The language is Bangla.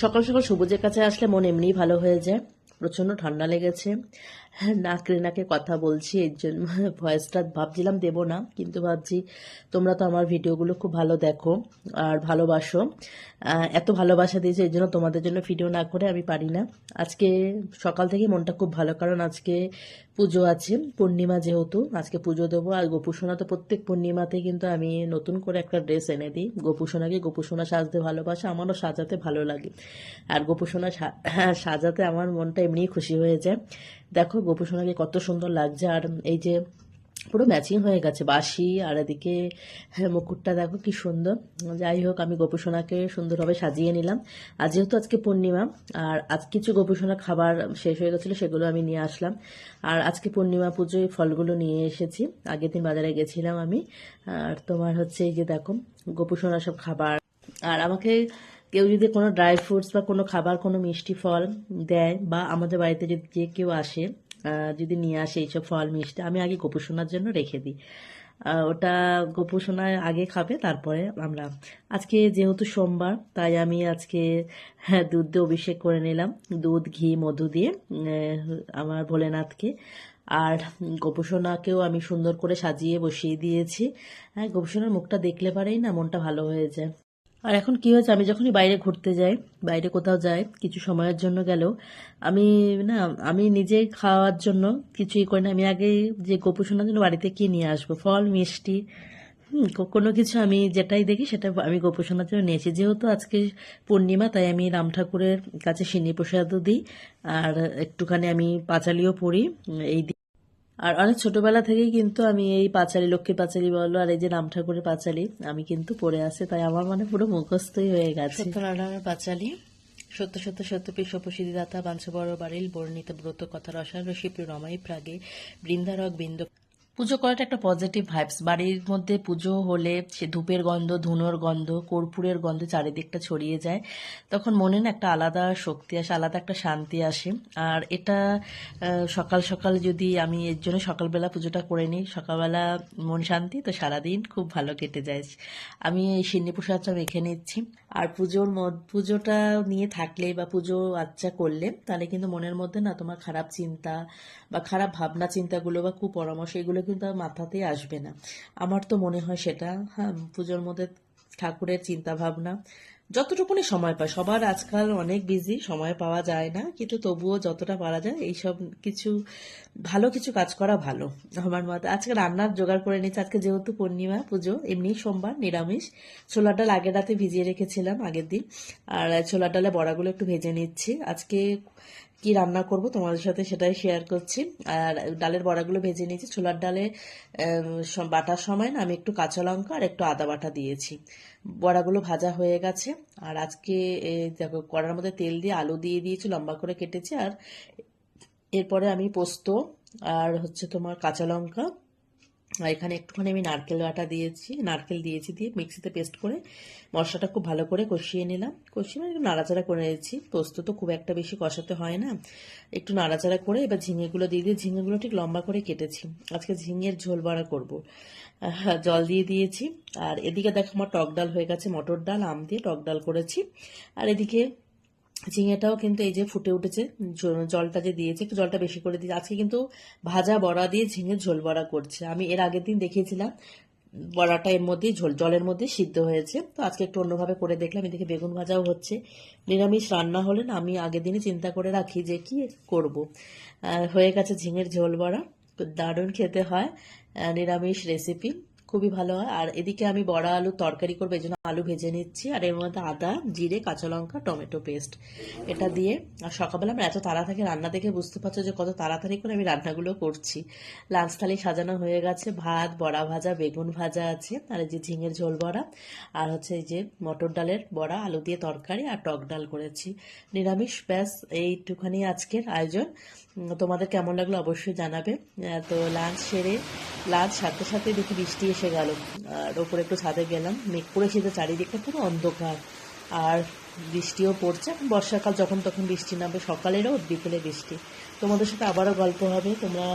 সকাল সকাল সবুজের কাছে আসলে মন এমনিই ভালো হয়ে যায়। প্রচণ্ড ঠান্ডা লেগেছে। হ্যাঁ, নাকে নাকে কথা বলছি, এর জন্য ভয়েসটা ভাবছিলাম দেবো না, কিন্তু ভাবছি তোমরা তো আমার ভিডিওগুলো খুব ভালো দেখো আর ভালোবাসো। এত ভালোবাসা দিয়েছে, এর জন্য তোমাদের জন্য ভিডিও না করে আমি পারি না। আজকে সকাল থেকে মনটা খুব ভালো, কারণ আজকে পুজো আছে, পূর্ণিমা যেহেতু আজকে পুজো দেবো। আর গোপুসোনা তো প্রত্যেক পূর্ণিমাতে কিন্তু আমি নতুন করে একটা ড্রেস এনে দিই গোপুসোনাকে। গোপুসোনা সাজতে ভালোবাসে, আমারও সাজাতে ভালো লাগে। আর গোপুসোনা সাজাতে আমার মনটা এমনিই খুশি হয়ে যায়। দেখো গোপুসোনাকে কত সুন্দর লাগছে, আর এই যে পুরো ম্যাচিং হয়ে গেছে বাঁশি আর এদিকে মুকুটটা দেখো কি সুন্দর। যাই হোক, আমি গোপুসোনাকে সুন্দরভাবে সাজিয়ে নিলাম। আর যেহেতু আজকে পূর্ণিমা, আর আজ কিছু গোপুসোনা খাবার শেষ হয়ে গেছিলো, সেগুলো আমি নিয়ে আসলাম। আর আজকে পূর্ণিমা পুজোয় ফলগুলো নিয়ে এসেছি, আগের দিন বাজারে গেছিলাম আমি। আর তোমার হচ্ছে এই যে দেখো গোপুসোনা সব খাবার। আর আমাকে কেউ যদি কোনো ড্রাই ফ্রুটস বা কোনো খাবার, কোনো মিষ্টি ফল দেয়, বা আমাদের বাড়িতে যদি যে কেউ আসে যদি নিয়ে আসে এইসব ফল মিষ্টি, আমি আগে গোপুসোনার জন্য রেখে দিই। ওটা গোপুসোনা আগে খাবে, তারপরে আমরা। আজকে যেহেতু সোমবার, তাই আমি আজকে দুধ দিয়ে অভিষেক করে নিলাম, দুধ ঘি মধু দিয়ে আমার ভোলেনাথকে। আর গোপুসোনাকেও আমি সুন্দর করে সাজিয়ে বসিয়ে দিয়েছি। হ্যাঁ, গোপুসোনার মুখটা দেখলে পারেই না মনটা ভালো হয়ে যায়। আর এখন কি হয়েছে, আমি যখনই বাইরে ঘুরতে যাই, বাইরে কোথাও যাই কিছু সময়ের জন্য গেলেও, আমি না আমি নিজে খাওয়ার জন্য কিছুই করি না। আমি আগে যে গোপুসোনার জন্য বাড়িতে কি নিয়ে আসবো, ফল মিষ্টি, কোনো কিছু আমি যেটাই দেখি সেটা আমি গোপুসোনার জন্য নিয়েছি। যেহেতু আজকে পূর্ণিমা, তাই আমি রাম ঠাকুরের কাছে সিন্নি প্রসাদও দিই, আর একটুখানি আমি পাঁচালিও পড়ি এই। আর অনেক ছোটবেলা থেকেই কিন্তু আমি এই পাঁচালী, লক্ষ্মীর পাঁচালী বলো আর এই যে রাম ঠাকুরের পাঁচালী আমি কিন্তু পড়ে আসে, তাই আমার মানে পুরো মুখস্থই হয়ে গেছে। সত্যনারায়ণের পাঁচালী। সত্য সত্য সত্য প্রসিদ্ধি দাতা বাঞ্ছ বড় বাড়িল বর্ণিত ব্রত কথা রসায়ন রসি রমাই প্রাগে বৃন্দারক বৃন্দ। পুজো করাটা একটা পজিটিভ ভাইবস। বাড়ির মধ্যে পুজো হলে সে ধূপের গন্ধ, ধুনোর গন্ধ, কর্পূরের গন্ধ চারিদিকটা ছড়িয়ে যায়, তখন মনে না একটা আলাদা শক্তি আসে, আলাদা একটা শান্তি আসে। আর এটা সকাল সকাল যদি আমি এর জন্য সকালবেলা পুজোটা করে নিই, সকালবেলা মন শান্তি, তো সারাদিন খুব ভালো কেটে যায়। আমি এই সিন্নি প্রসাদটা মেখে নিচ্ছি। আর পুজোটা নিয়ে থাকলে বা পুজো আচ্চা করলে, তাহলে কিন্তু মনের মধ্যে না তোমার খারাপ চিন্তা বা খারাপ ভাবনা চিন্তাগুলো বা কুপরামর্শ, এগুলো কিন্তু আর মাথাতেই আসবে না। আমার তো মনে হয় সেটা। হ্যাঁ, পুজোর মধ্যে ঠাকুরের চিন্তা ভাবনা যতটুকুনি সময় পায়, সবার আজকাল অনেক বিজি, সময় পাওয়া যায় না, কিন্তু তবুও যতটা পারা যায় এইসব কিছু ভালো কিছু কাজ করা ভালো আমার মতে। আজকে রান্নার জোগাড় করে নিচ্ছি। আজকে যেহেতু পূর্ণিমা পুজো, এমনি সোমবার নিরামিষ। ছোলার ডাল আগের রাতে ভিজিয়ে রেখেছিলাম আগের দিন, আর ছোলার ডালে বড়াগুলো একটু ভেজে নিচ্ছি। আজকে কি রান্না করব তোমাদের সাথে সেটাই শেয়ার করছি। আর ডালের বড়াগুলো ভেজে নিয়েছি। ছোলার ডালে বাটার সময় না আমি একটু কাঁচা লঙ্কা আর একটু আদা বাটা দিয়েছি। বড়াগুলো ভাজা হয়ে গেছে। আর আজকে দেখো কড়ার মধ্যে তেল দিয়ে আলু দিয়ে দিয়েছি, লম্বা করে কেটেছি। আর এরপরে আমি পোস্ত আর হচ্ছে তোমার কাঁচা লঙ্কা, আর এখানে একটুখানি আমি নারকেল দিয়েছি, দিয়ে মিক্সিতে পেস্ট করে মশলাটা খুব ভালো করে কষিয়ে নিলাম। কষিয়ে একটু নাড়াচাড়া করে নিয়েছি। পোস্ত তো খুব একটা বেশি কষাতে হয় না, একটু নাড়াচাড়া করে এবার ঝিঙেগুলো দিয়ে ঝিঙেগুলো ঠিক লম্বা করে কেটেছি। আজকে ঝিঙের ঝোল বড়া করবো। জল দিয়ে দিয়েছি। আর এদিকে দেখো আমার টক ডাল হয়ে গেছে, মটর ডাল আম দিয়ে টক ডাল করেছি। আর এদিকে ঝিঙেটাও কিন্তু এই যে ফুটে উঠেছে, জলটা যে দিয়েছে একটু জলটা বেশি করে দিয়েছে। আজকে কিন্তু ভাজা বড়া দিয়ে ঝিঙের ঝোল বড়া করছে। আমি এর আগের দিন দেখিয়েছিলাম, বড়াটা এর মধ্যেই জলের মধ্যে সিদ্ধ হয়েছে, তো আজকে একটু অন্যভাবে করে দেখলাম। এদিকে বেগুন ভাজাও হচ্ছে। নিরামিষ রান্না হলে না আমি আগের দিনই চিন্তা করে রাখি যে কি করব। হয়ে গেছে ঝিঙের ঝোল বড়া, দারুণ খেতে হয়, নিরামিষ রেসিপি, খুবই ভালো হয়। আর এদিকে আমি বড়া আলু তরকারি করবো, এই জন্য আলু ভেজে নিচ্ছি। আর এর মধ্যে আদা জিরে কাঁচা লঙ্কা টমেটো পেস্ট এটা দিয়ে। আর সকালবেলা আমার এত তাড়া থাকে, রান্না দেখে বুঝতে পারছো যে কত তাড়াতাড়ি করে আমি রান্নাগুলো করছি। লাঞ্চ থালি সাজানো হয়ে গেছে, ভাত বড়া ভাজা বেগুন ভাজা আছে, আর এই যে ঝিঙের ঝোল বড়া, আর হচ্ছে এই যে মটর ডালের বড়া আলু দিয়ে তরকারি, আর টক ডাল করেছি নিরামিষ। ব্যাস এইটুখানি আজকের আয়োজন। তোমাদের কেমন লাগলো অবশ্যই জানাবে। তো লাঞ্চ সাথে সাথে দেখি বৃষ্টি এসে গেল। আর ওপরে একটু ছাদে গেলাম, মেঘ করেছে তো চারিদিকটা পুরো অন্ধকার, আর বৃষ্টিও পড়ছে। বর্ষাকাল যখন তখন বৃষ্টি নামবে, সকালে রোদ বিকেলে বৃষ্টি। তোমাদের সাথে আবারও গল্প হবে, তোমরা